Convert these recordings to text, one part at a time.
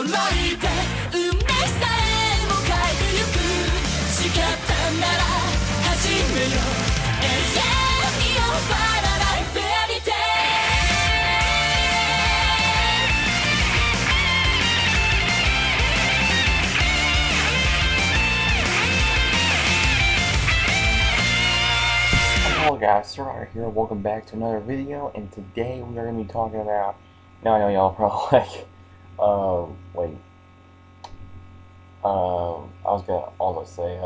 いて運命さえも変えてゆく誓ったなら始めよう永遠に終わらないフェアリーテイル Hello guys, Sir here, welcome back to another video, and today we are going to be talking about, now I know y'all probably like, wait, I was going to also say,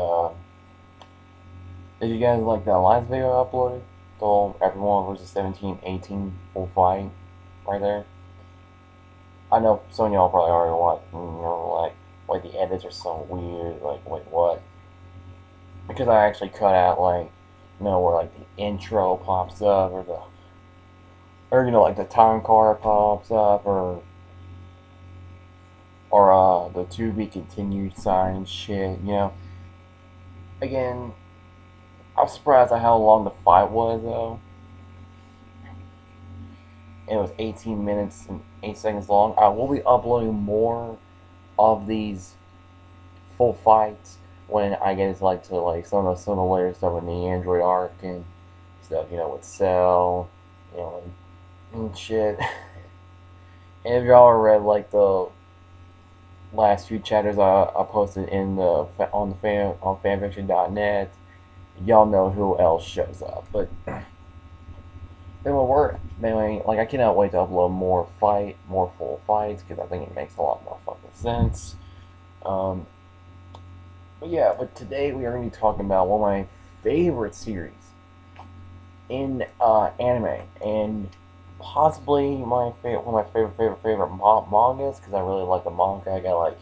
did you guys like that last video I uploaded? The whole everyone versus 17-18 full fight, right there? I know some of y'all probably already watched, and you're like, the edits are so weird, like, wait, what? Because I actually cut out, like, where like the intro pops up, or like the time card pops up, or the to be continued sign shit, Again, I was surprised at how long the fight was though. It was 18 minutes and 8 seconds long. I will be uploading more of these full fights when I get into some of the later stuff in the Android arc and stuff, with Cell, and shit. And if y'all read like the last few chapters I posted on fanfiction.net, y'all know who else shows up. But anyway, I cannot wait to upload more full fights because I think it makes a lot more fucking sense. But today we are going to be talking about one of my favorite series in anime, and possibly one of my favorite mangas, because I really like the manga. I got like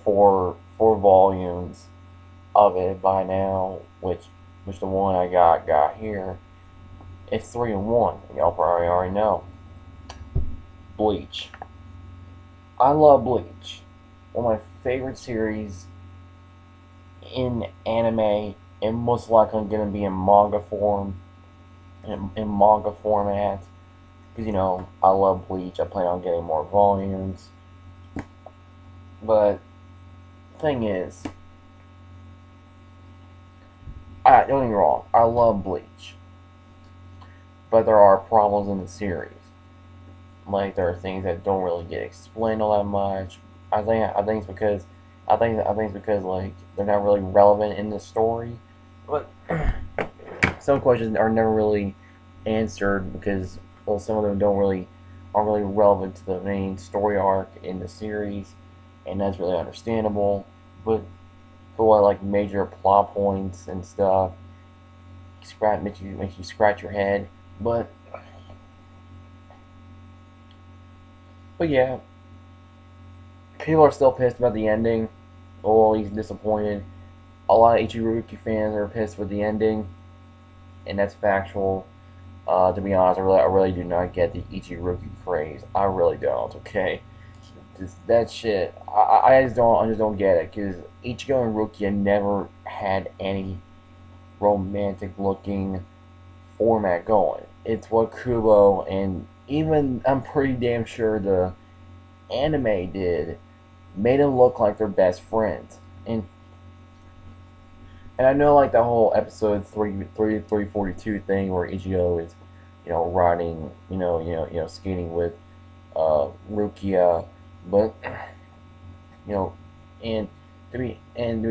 four volumes of it by now, which the one I got here, it's 3-in-1. Y'all probably already know. Bleach. I love Bleach. One of my favorite series in anime, and most likely going to be in manga form, in manga format, because I love Bleach. I plan on getting more volumes, but thing is, don't get me wrong, I love Bleach, but there are problems in the series. Like, there are things that don't really get explained all that much. I think it's because like they're not really relevant in the story. But some questions are never really answered because, well, some of them aren't really relevant to the main story arc in the series, and that's really understandable. But like major plot points and stuff, makes you scratch your head. But yeah. People are still pissed about the ending. Oh, he's disappointed. A lot of Ichiruki fans are pissed with the ending, and that's factual. To be honest, I really do not get the Ichiruki craze. I really don't. Okay, that shit. I just don't get it, because Ichigo and Rukia never had any romantic-looking format going. It's what Kubo and even, I'm pretty damn sure, the anime did, made them look like they're best friends. And I know, like, the whole episode 342 thing where Ichigo is, riding, skating with Rukia, but and to be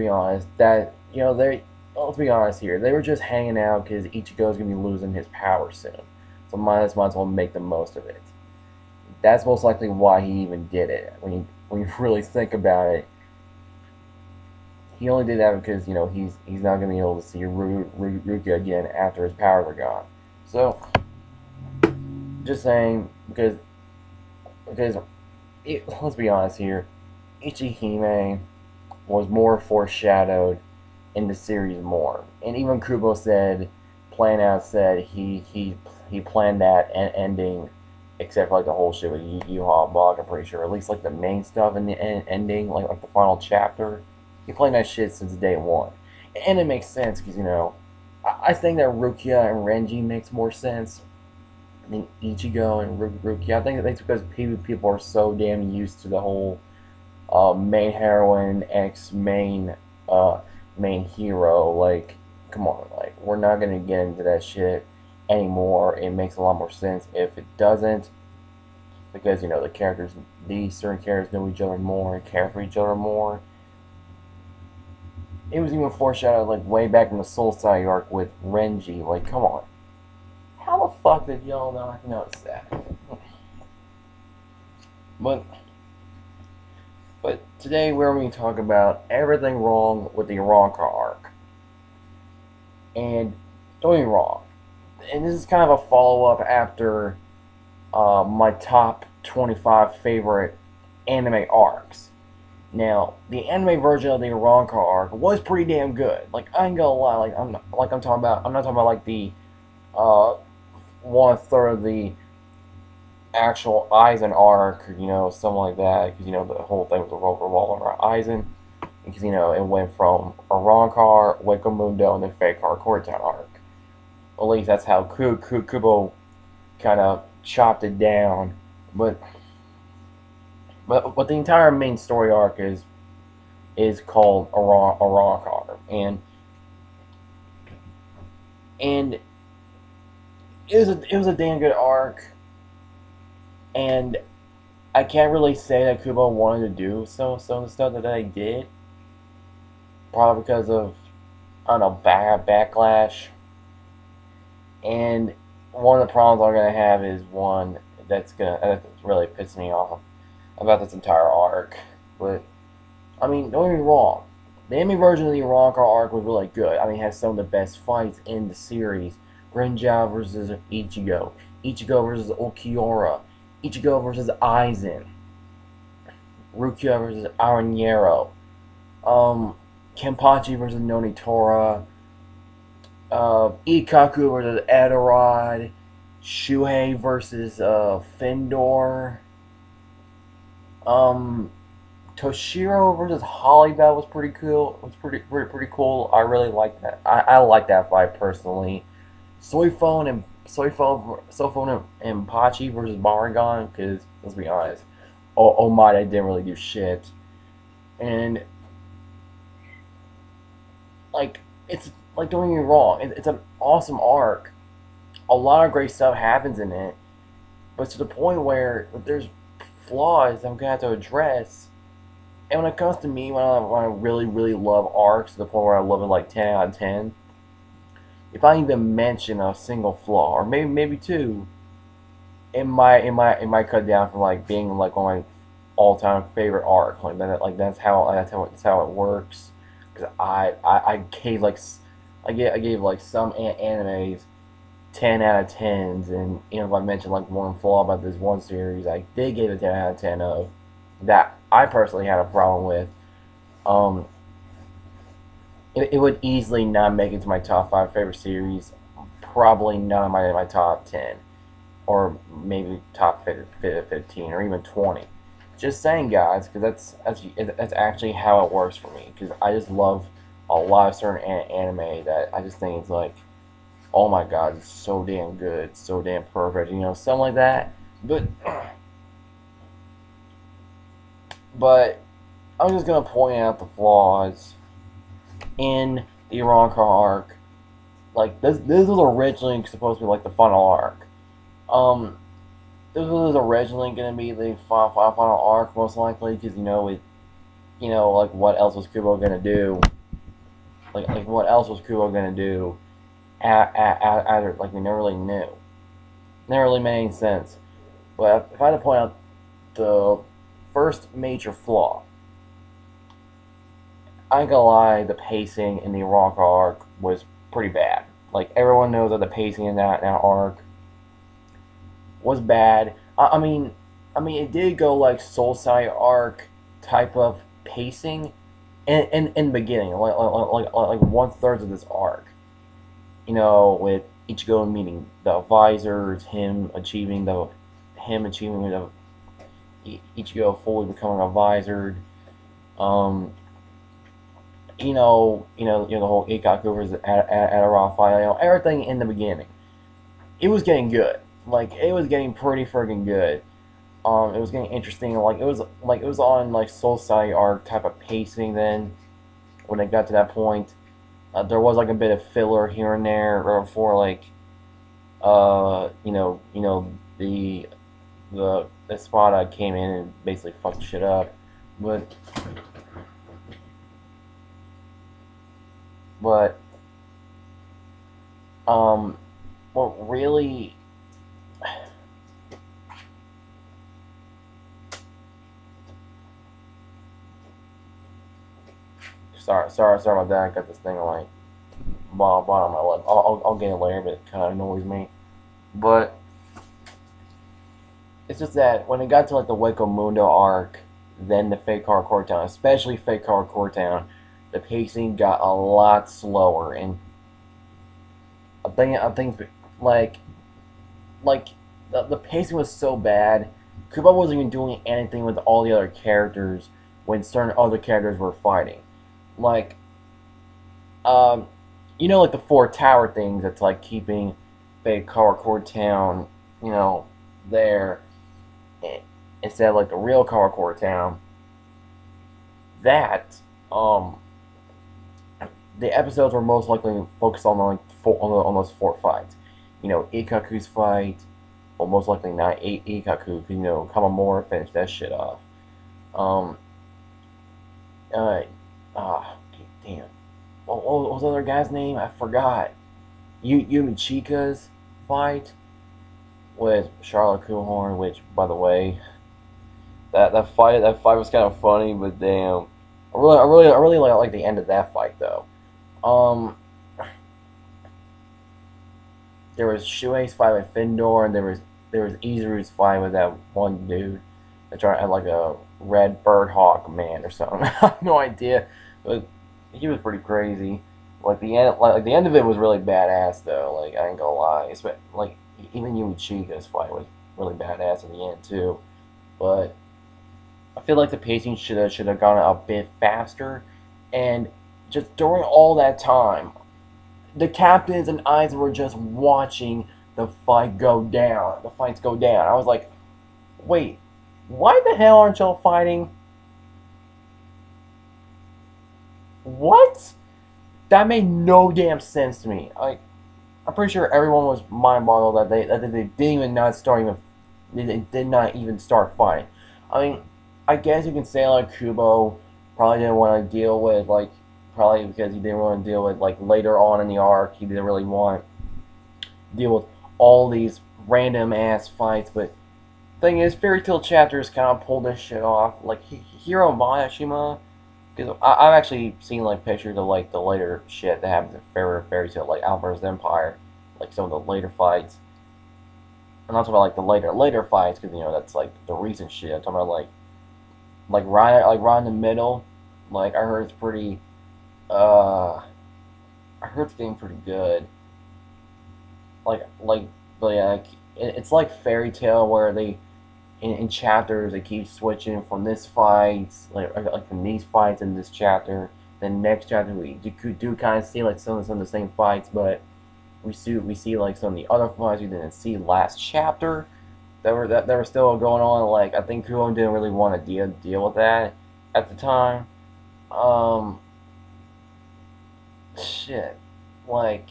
honest, that let's be honest here, they were just hanging out because Ichigo's gonna be losing his power soon, so might as well make the most of it. That's most likely why he even did it. When you really think about it, he only did that because he's not gonna be able to see Rukia again after his powers are gone. So, just saying, because let's be honest here, Ichihime was more foreshadowed in the series more, and even Kubo said he planned that ending, except for like the whole shit with Yu Bog, I'm pretty sure. At least like the main stuff in the ending, like the final chapter, he planned that shit since day one, and it makes sense because I think that Rukia and Renji makes more sense I think Ichigo and Rukia. I think it's because people are so damn used to the whole main heroine ex main hero. Like, come on, like we're not gonna get into that shit anymore. It makes a lot more sense if it doesn't, because the characters, these certain characters know each other more and care for each other more. It was even foreshadowed like way back in the Soul Side arc with Renji. Like, come on, how the fuck did y'all not notice that? But today we're going to talk about everything wrong with the Arrancar arc. And don't get me wrong, and this is kind of a follow up after my top 25 favorite anime arcs. Now, the anime version of the Arrancar arc was pretty damn good. Like, I ain't gonna lie, I'm not talking about like the uh, 1/3 of the actual Aizen arc, something like that, because the whole thing was revolving around Aizen, because it went from Arrancar, Wakamundo, and then Fakar Cortown arc. At least that's how Kubo kind of chopped it down. But the entire main story arc is called Arrancar, and it was a damn good arc. And I can't really say that Kubo wanted to do some of the stuff that I did. Probably because of, I don't know, backlash. And one of the problems I'm gonna have is one that's really piss me off about this entire arc. But I mean, don't get me wrong. The anime version of the Arrancar arc was really good. I mean, it has some of the best fights in the series. Grenja versus Ichigo. Ichigo versus Okiura. Ichigo versus Aizen. Rukia versus Arrancar. Kenpachi versus Nonitora. Ikaku versus Etorod. Shuhei versus Findor. Toshiro versus Hollywood was pretty cool. It was pretty cool. I really liked that. I like that fight personally. Soifone and Pachi versus Baragon, because let's be honest, Omada didn't really do shit. And like, it's like, don't get me wrong, it's an awesome arc. A lot of great stuff happens in it, but to the point where there's flaws I'm gonna have to address. And when it comes to me, when I really love arcs to the point where I love it like 10 out of 10, if I even mention a single flaw or maybe two, it might cut down from like being like one of my all-time favorite arcs. Like that's how it works. Because I gave like some animes 10 out of 10s, and if I mentioned like one flaw about this one series, I did give it 10 out of 10 of that I personally had a problem with. It would easily not make it to my top 5 favorite series. Probably none of my top 10, or maybe top 15, or even 20. Just saying, guys, because that's actually how it works for me. Because I just love a lot of certain anime that I just think it's like, oh my god, it's so damn good, so damn perfect, something like that. But I'm just gonna point out the flaws in the Arrancar arc. Like, this was originally supposed to be like the final arc. This was originally gonna be the final arc, most likely, because like, what else was Kubo gonna do? Like what else was Kubo gonna do? After, like, we never really knew. Never really made any sense. But if I had to point out the first major flaw, I ain't gonna lie, the pacing in the Arrancar arc was pretty bad. Like, everyone knows that the pacing in that arc was bad. I mean, it did go like Soul Side arc type of pacing in the beginning, like 1/3 of this arc. With Ichigo meeting the advisors, him achieving Ichigo fully becoming a advisor. The whole Ikaku versus Adara fight. Everything in the beginning, it was getting good. like it was getting pretty friggin' good. It was getting interesting. It was on like Soul Society arc type of pacing. Then when it got to that point, there was like a bit of filler here and there before like the spot I came in and basically fucked shit up. But but um, what really sorry about that. I got this thing on my bottom of my lip. I'll get it later, but it kind of annoys me. But it's just that when it got to like the Waco Mundo arc, then the Fake Hardcore Town, especially Fake Hardcore Town, the pacing got a lot slower, and I think like like the pacing was so bad. Kubo wasn't even doing anything with all the other characters when certain other characters were fighting. Like um, like the four tower things that's like keeping Fake Hardcore Town, there instead of like the real Hardcore Town. That the episodes were most likely focused on like on those four fights. Ikaku's fight, well, most likely not Ikaku, because Kamamura finished that shit off. Um, uh, damn, what was the other guy's name? I forgot. Yumi Chika's fight with Charlotte Coolhorn, which, by the way, that fight was kind of funny, but damn, I really like the end of that fight though. Um, there was Shuei's fight with Findor, and there was Izuru's fight with that one dude that tried to have like a red bird hawk man or something. I have no idea, but he was pretty crazy. The end of it was really badass though. Like I ain't gonna lie, like even Yumi Chiga's fight was really badass in the end too. But I feel like the pacing should have gone a bit faster, and just during all that time, the captains and I were just watching the fight go down. The fights go down. I was like, wait, why the hell aren't y'all fighting? What? That made no damn sense to me. Like, I'm pretty sure everyone was mind boggled that they didn't even not start even they did not even start fighting. I mean, I guess you can say like Kubo probably didn't want to deal with like probably because he didn't want to deal with like later on in the arc he didn't really want to deal with all these random ass fights. But thing is, Fairy Tail chapters kind of pulled this shit off. Like Hiro Mayashima, because I've actually seen like pictures of like the later shit that happens in Fairy Tail, like Alvarez Empire, like some of the later fights. I'm not talking about like the later fights because that's like the recent shit. I'm talking about right in the middle. Like I heard it's pretty. I heard it's getting pretty good. But yeah, it's like Fairy Tail where they in chapters they keep switching from this fight, like from these fights in this chapter. Then next chapter we do kind of see like some of the same fights, but we see like some of the other fights we didn't see last chapter that were still going on. Like I think Kuon didn't really want to deal with that at the time. Um, shit, like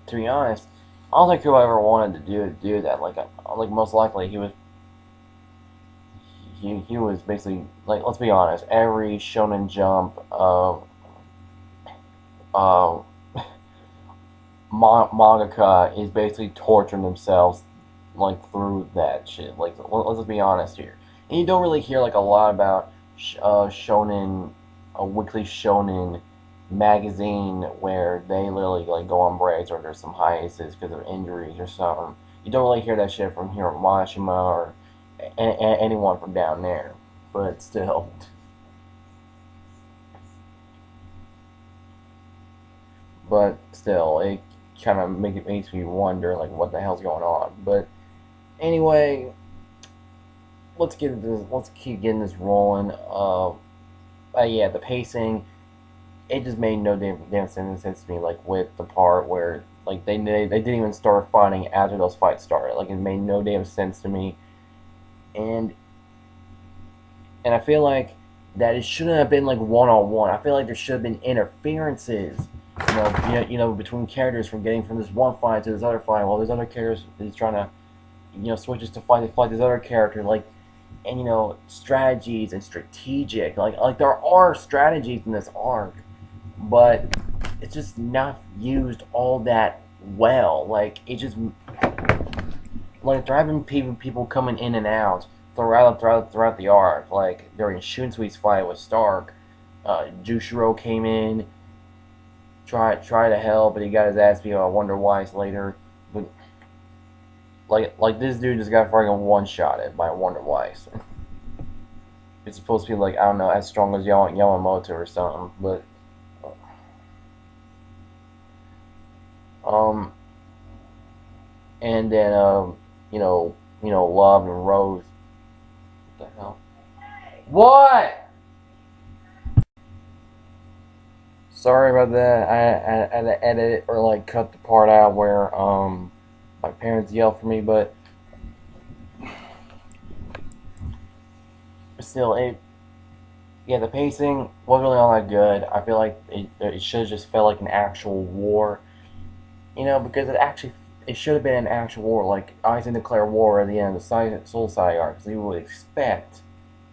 to be honest, I don't think Kuon ever wanted to do that. Like most likely he was basically like, let's be honest, every Shonen Jump uh, mangaka is basically torturing themselves like through that shit. Like let's be honest here. And you don't really hear like a lot about shonen, a weekly shonen magazine where they literally like go on breaks or there's some hiatuses because of injuries or something. You don't really hear that shit from Hiro Mashima or anyone from down there. But still, it kind of makes me wonder like what the hell's going on. But anyway, let's keep getting this rolling. Yeah, the pacing, it just made no damn sense to me. Like with the part where Like they didn't even start fighting after those fights started. Like it made no damn sense to me. And I feel like that it shouldn't have been like one on one. I feel like there should have been interferences, between characters from getting from this one fight to this other fight, while this other character is trying to, switches to fight this other character, like, and strategies and strategic, like there are strategies in this arc, but it's just not used all that well. Like it just like there have been people coming in and out throughout the arc. Like during Shunsui's fight with Stark, Jushiro came in, try to help, but he got his ass beat by Wonder Weiss later. But like this dude just got fucking one shotted by Wonder Weiss. It's supposed to be like, I don't know, as strong as Yamamoto or something, but um and then Love and Rose. What the hell? What? Sorry about that. I had to edit or like cut the part out where my parents yelled for me, but still, the pacing wasn't really all that good. I feel like it should have just felt like an actual war, because it should have been an actual war. Like Aizen declare war at the end of the Soul Side arc, so you would expect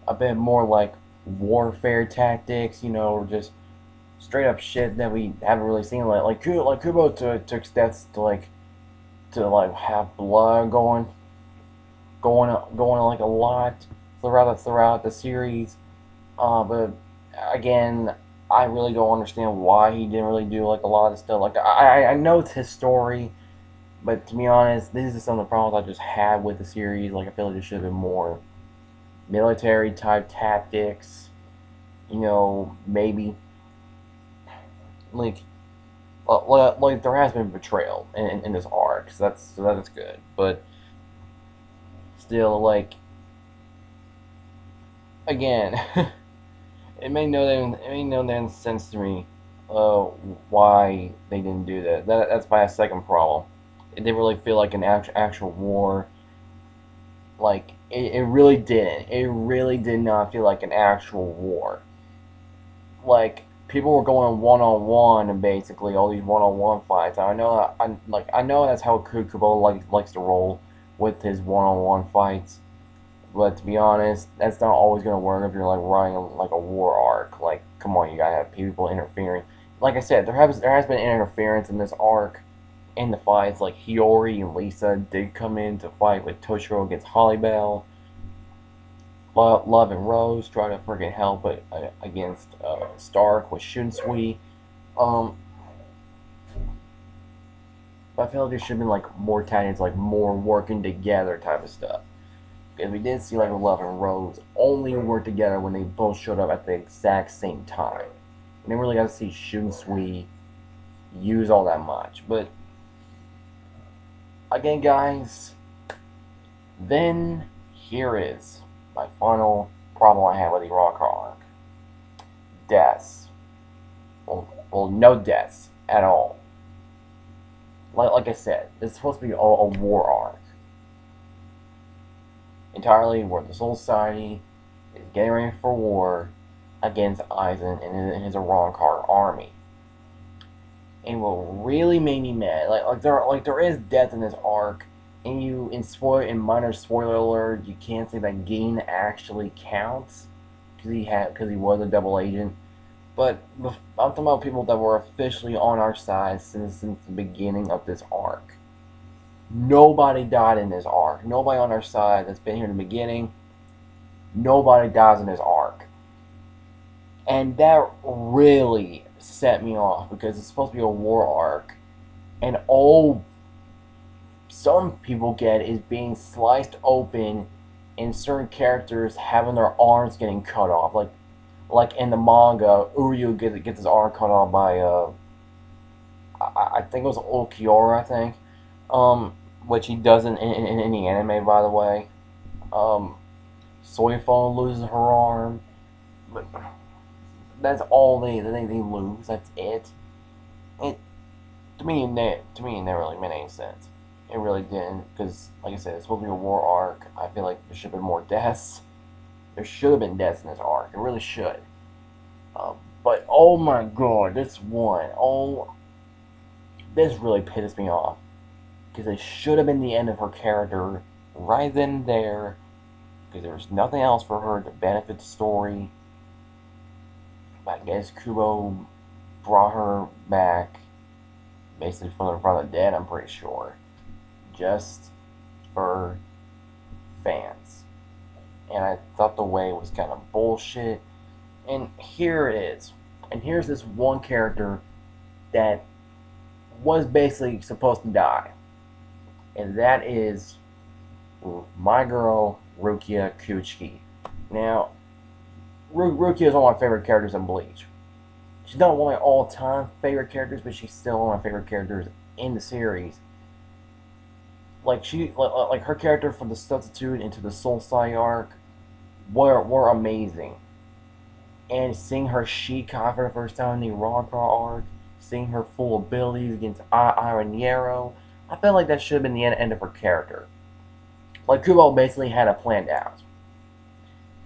a bit more like warfare tactics, or just straight up shit that we haven't really seen. Like Kubo took steps to have blood going like a lot throughout the series. But again, I really don't understand why he didn't really do like a lot of stuff. Like I know it's his story, but to be honest, these are some of the problems I just had with the series. Like I feel like there should have been more military type tactics. Maybe like there has been betrayal in this arc, so that's good. But still, like again, it made no damn sense to me why they didn't do that. That's my second problem. It didn't really feel like an actual war. Like it really didn't. It really did not feel like an actual war. Like people were going one on one, and basically all these one on one fights. I know that's how Kubo likes to roll with his one on one fights. But to be honest, that's not always gonna work if you're like writing like a war arc. Like, come on, you gotta have people interfering. Like I said, there has been interference in this arc in the fights. Like Hiyori and Lisa did come in to fight with Toshiro against Hollybell. Love and Rose try to freaking help it against Stark with Shunsui. But I feel like there should have been like more tactics, like more working together type of stuff. Because we did see like Love and Rose only work together when they both showed up at the exact same time. We never really got to see Shunsui use all that much. But again, guys, then here is my final problem I have with the Arrancar arc. Deaths. Well, no deaths at all. Like I said, it's supposed to be a war arc. Entirely where the Soul Society is getting ready for war against Aizen and his Arrancar army. And what really made me mad, there is death in this arc, and in minor spoiler alert, you can't say that Gin actually counts because he was a double agent. But I'm talking about people that were officially on our side since the beginning of this arc. Nobody died in this arc. Nobody on our side that's been here in the beginning. Nobody dies in this arc. And that really set me off because it's supposed to be a war arc. And all some people get is being sliced open and certain characters having their arms getting cut off. Like in the manga, Uryu gets his arm cut off by I think it was Ulquiorra, I think. Which he doesn't in the anime, by the way. Soifon loses her arm, but that's all they lose. That's it. it never really made any sense. It really didn't, because like I said, it's supposed to be a war arc. I feel like there should have been more deaths. There should have been deaths in this arc. It really should. But oh my god, this one, this really pissed me off, because it should have been the end of her character right then and there, because there was nothing else for her to benefit the story. I guess Kubo brought her back, basically from the dead, I'm pretty sure, just for fans. And I thought the way was kind of bullshit. And here it is. And here's this one character that was basically supposed to die. And that is my girl, Rukia Kuchiki. Now, Rukia is one of my favorite characters in Bleach. She's not one of my all-time favorite characters, but she's still one of my favorite characters in the series. Like her character from the Substitute into the Soul Sai arc were amazing. And seeing her Shikai for the first time in the Arrancar arc, seeing her full abilities against Arrancar, I felt like that should have been the end of her character. Like, Kubo basically had it planned out.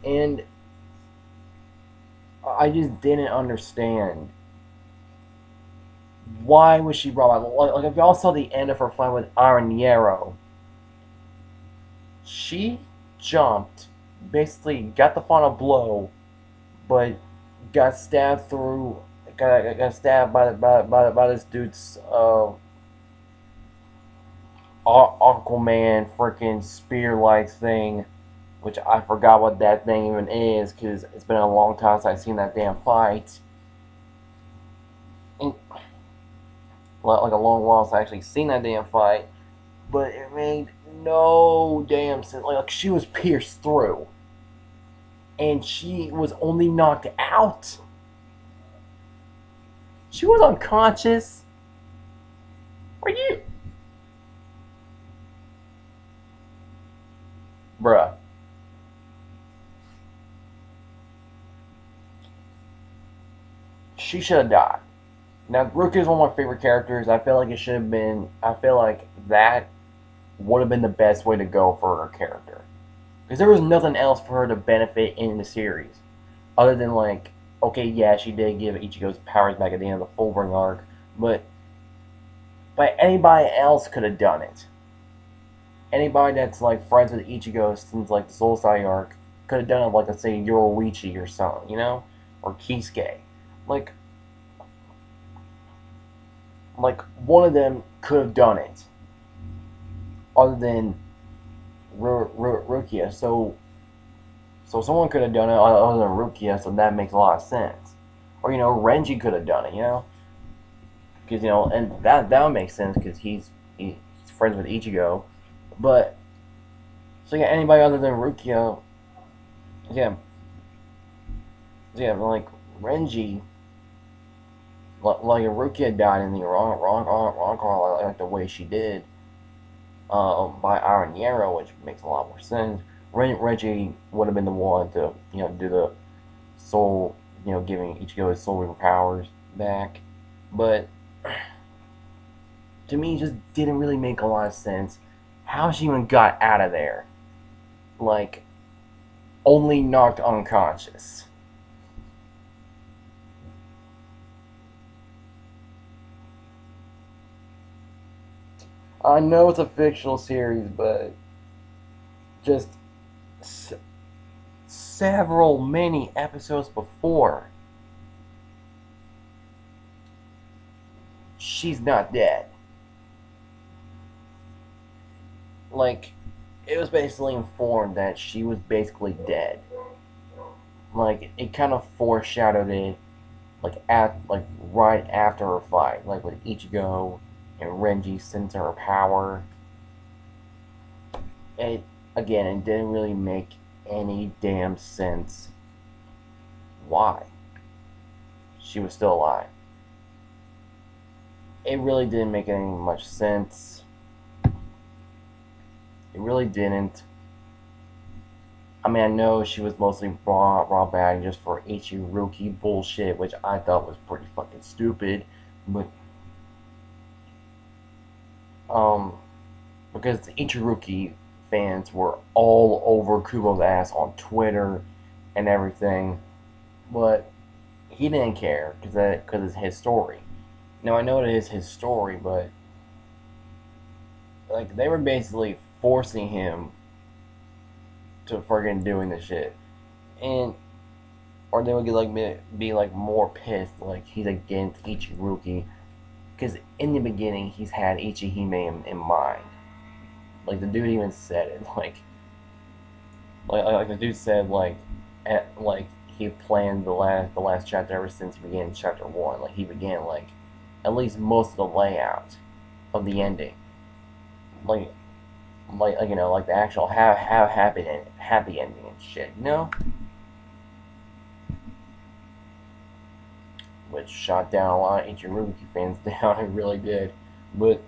And I just didn't understand why was she brought back. Like if y'all saw the end of her fight with Arrancar, she jumped, basically got the final blow, but got stabbed through. Got stabbed by this dude's Aquaman freaking spear-like thing, which I forgot what that thing even is, because it's been a long time since I've seen that damn fight. And, like a long while since I actually seen that damn fight, but it made no damn sense. Like she was pierced through, and she was only knocked out. She was unconscious. Were you? Bruh. She should have died. Now, Rukia is one of my favorite characters. I feel like it should have been. I feel like that would have been the best way to go for her character. Because there was nothing else for her to benefit in the series. Other than, like, okay, yeah, she did give Ichigo's powers back at the end of the Fullbring arc. But anybody else could have done it. Anybody that's, like, friends with Ichigo since, like, the Soul Sai arc could have done it, like, let's say, Yoruichi or something, you know? Or Kisuke. Like, one of them could have done it. Other than Rukia. So someone could have done it other than Rukia, so that makes a lot of sense. Or, you know, Renji could have done it, you know? Because, you know, and that would make sense, because he's friends with Ichigo. But, so yeah, anybody other than Rukia, yeah, like, Renji, like, if Rukia died in the wrong, like the way she did, by Arrancar, which makes a lot more sense. Renji would have been the one to, you know, do the soul, you know, giving Ichigo his soul reaper powers back. But to me, it just didn't really make a lot of sense how she even got out of there. Like, only knocked unconscious. I know it's a fictional series, but just many episodes before, she's not dead. Like, it was basically informed that she was basically dead. Like, it kind of foreshadowed it, like right after her fight, like with Ichigo and Renji sent her power. It didn't really make any damn sense why she was still alive. It really didn't make any much sense. It really didn't. I mean, I know she was mostly brought back just for Ichiruki bullshit, which I thought was pretty fucking stupid, but um, because the Ichiruki fans were all over Kubo's ass on Twitter and everything, but he didn't care because it's his story. Now I know it is his story, but like they were basically forcing him to friggin' doing this shit, and or they would get like be like more pissed like he's against Ichiruki because in the beginning he's had Ichihime in mind. Like the dude even said it like the dude said like he planned the last chapter ever since he began chapter one. Like he began like at least most of the layout of the ending. Like you know like the actual happy ending and shit. You know, which shot down a lot of Ichiruki fans down. It really did. But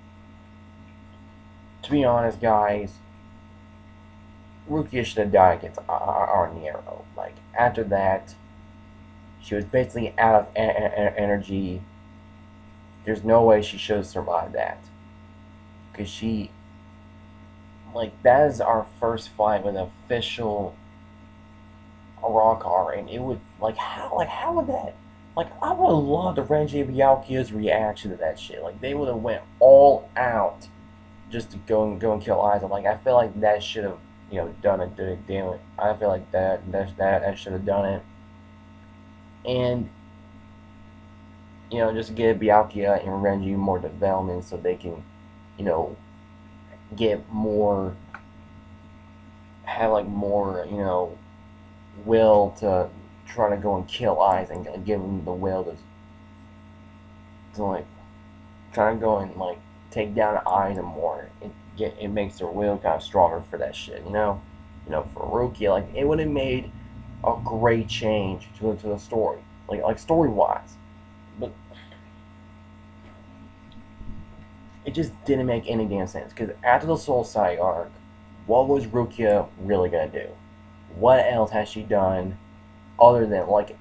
to be honest, guys, Rukia should have died against Arrancar. Like after that, she was basically out of energy. There's no way she should have survived that, because she, like, that is our first fight with official Arrancar, and it would how would that, like, I would have loved Renji Byakuya's reaction to that shit. Like they would have went all out just to go and kill Aizen. Like I feel like that should have, you know, done it. Damn it. I feel like that should have done it. And you know, just give Byakuya and Renji more development so they can, you know, get more, have like more, you know, will to try to go and kill Aizen and give them the will to like try to go and like take down Aizen more. It makes their will kind of stronger for that shit, you know. You know, for Rukia, like it would have made a great change to the story, like story wise, but it just didn't make any damn sense. Because after the Soul Side arc, what was Rukia really gonna do? What else has she done other than like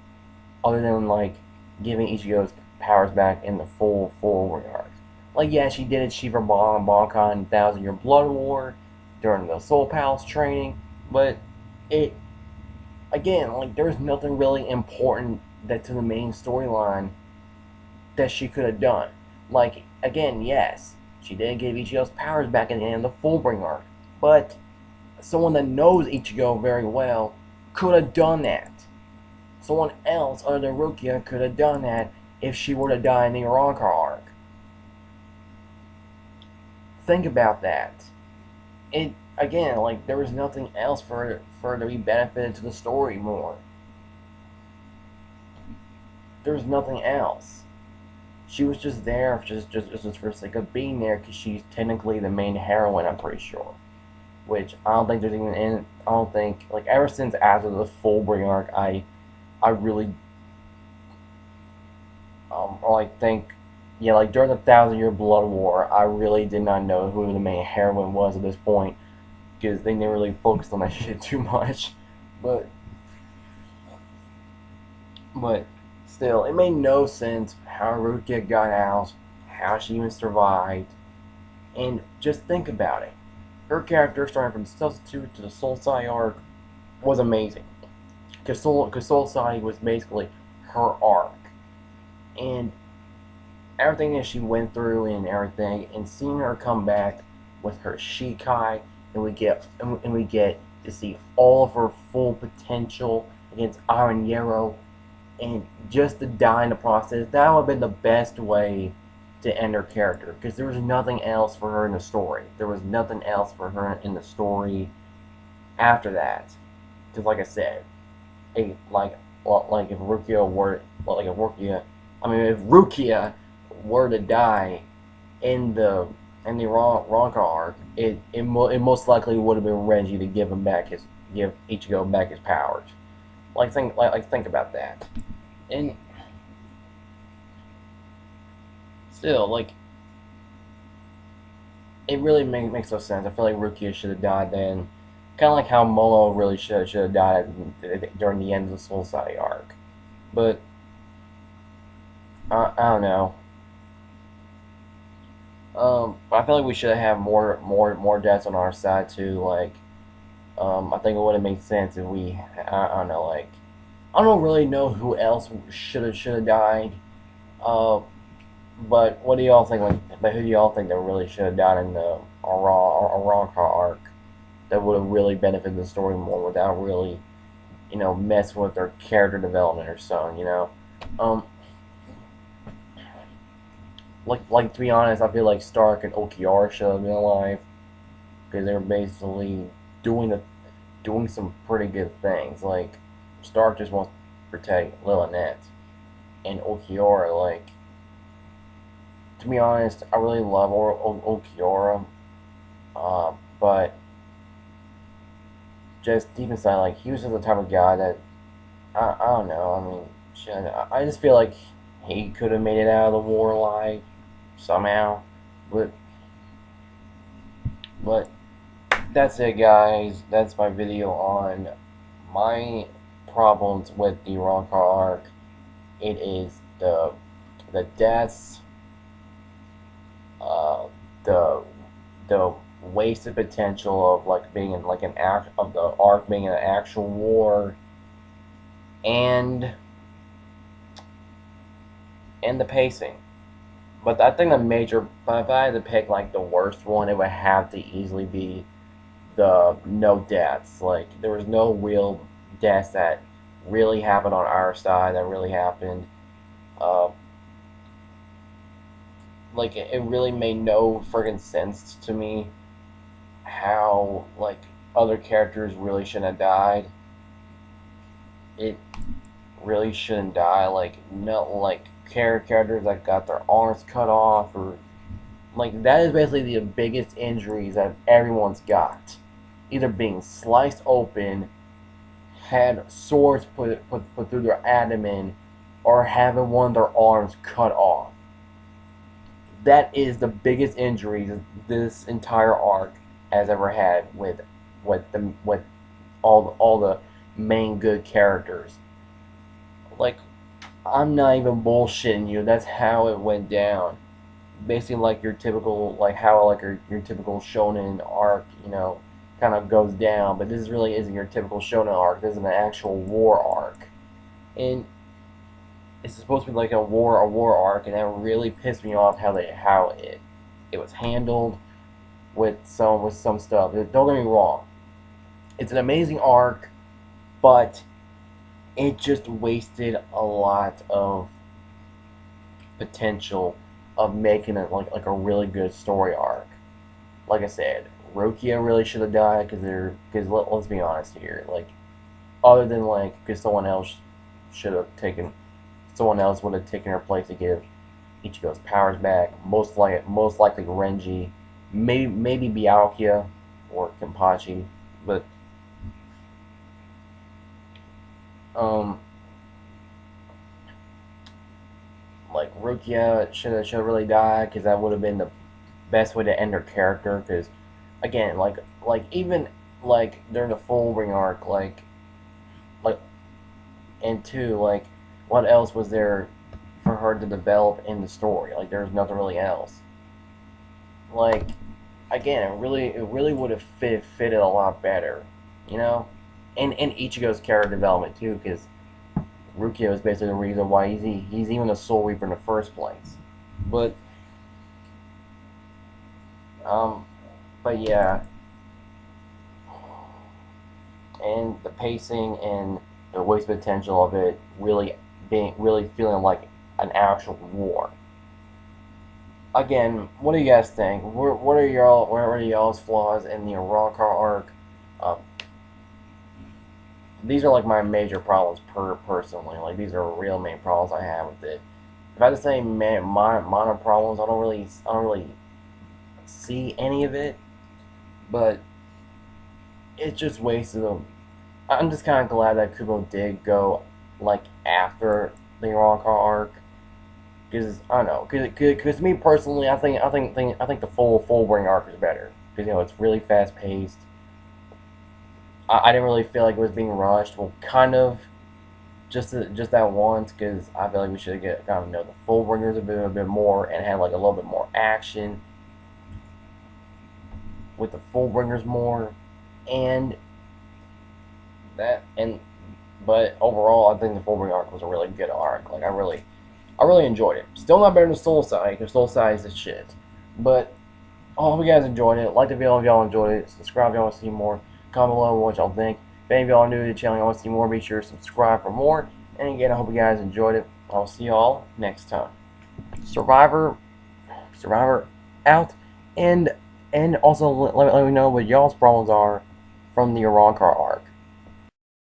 giving Ichigo's powers back in the full arc? Like, yeah, she did it Shiva Bankai in 1,000 Year Blood War during the Soul Palace training, but it, again, like, there was nothing really important that to the main storyline that she could have done. Like, again, yes, she did give Ichigo's powers back in the end of the Fullbring arc, but someone that knows Ichigo very well could have done that. Someone else other than Rukia could have done that if she were to die in the Arrancar arc. Think about that. It, again, like, there was nothing else for her to be benefited to the story more. There was nothing else. She was just there just for the sake of being there because she's technically the main heroine, I'm pretty sure. Which I don't think there's even in. I don't think, like, ever since after the Fullbring arc, I really like think, yeah, like during the 1,000 Year Blood War, I really did not know who the main heroine was at this point because they never really focused on that shit too much. But still, it made no sense how Rukia got out, how she even survived, and just think about it. Her character, starting from Substitute to the Soul Side arc, was amazing. Because Soul Side was basically her arc. And everything that she went through and everything, and seeing her come back with her Shikai, and we get to see all of her full potential against Iron Yarrow, and just to die in the process, that would have been the best way to end her character, because there was nothing else for her in the story. There was nothing else for her in the story after that. Because, like I said, if Rukia were to die in the Arrancar arc, it most likely would have been Renji to give Ichigo back his powers. Think about that. And still, like, it really makes no sense. I feel like Rukia should have died then. Kind of like how Molo really should have died during the end of the Soul Side arc. But I don't know. I feel like we should have more deaths on our side too. Like, I think it would have made sense if we, I don't know, like, I don't really know who else should have died. Uh, but what do y'all think? Like, but who do y'all think that really should have died in the Arrancar arc? That would have really benefited the story more without really, messing with their character development or so. Um, like to be honest, I feel like Stark and Okiara should have been alive because they were basically doing some pretty good things. Like Stark just wants to protect Lilynette, and Okiara, like, to be honest, I really love Okiara, but just deep inside, like, he was just the type of guy that I don't know. I mean, shit, I just feel like he could have made it out of the war alive somehow, but but that's it, guys. That's my video on my problems with the Arrancar arc. It is the deaths, uh, the the wasted potential of like being in like an act of the arc being an actual war, and the pacing. But I think the major, but if I had to pick like the worst one, it would have to easily be the no deaths. Like there was no real deaths that really happened on our side that really happened. Uh, like it really made no friggin' sense to me how like other characters really shouldn't have died. It really shouldn't die. Like no, like characters that got their arms cut off, or like that is basically the biggest injuries that everyone's got. Either being sliced open, had swords put through their abdomen, or having one of their arms cut off. That is the biggest injuries this entire arc has ever had with all the main good characters. Like, I'm not even bullshitting you. That's how it went down. Basically, like your typical, like how like your typical shonen arc, kind of goes down. But this really isn't your typical shonen arc. This is an actual war arc, and it's supposed to be like a war arc, and that really pissed me off how it was handled with some stuff. Don't get me wrong, it's an amazing arc, but it just wasted a lot of potential of making it like a really good story arc. Like I said, Rukia really should have died because let's be honest here, like other than like because someone else would have taken her place to give Ichigo's powers back. Most likely Renji, maybe Byakuya or Kenpachi, but um like Rukia should have really died because that would have been the best way to end her character. Because again, like even like during the full ring arc, like and two, like what else was there for her to develop in the story? Like there's nothing really else. Like again, it really would have fitted a lot better, you know, and Ichigo's character development too, because Rukia is basically the reason why he's even a Soul Reaper in the first place. But um, but yeah, and the pacing and the waste potential of it really feeling like an actual war. Again, what do you guys think? What are y'all's flaws in the Arrancar arc? Uh, these are like my major problems personally. Like these are real main problems I have with it. If I had to say minor problems, I don't really see any of it, but it just wasted them. I'm just kind of glad that Kubo did go like after the Arrancar arc, because I don't know, because me personally, I think the full ring arc is better because it's really fast paced. I didn't really feel like it was being rushed. Well, kind of, just that once, because I feel like we should have gotten the full ringers a bit more and had like a little bit more action with the Fullbringers more, and but overall, I think the Fullbringer arc was a really good arc. Like I really enjoyed it. Still not better than Soul Side, because Soul Side is the shit. But I hope you guys enjoyed it. Like the video if y'all enjoyed it. Subscribe if y'all want to see more. Comment below what y'all think. If any of y'all are new to the channel and want to see more, be sure to subscribe for more. And again, I hope you guys enjoyed it. I'll see y'all next time. Survivor out. And also let me know what y'all's problems are from the Arrancar arc.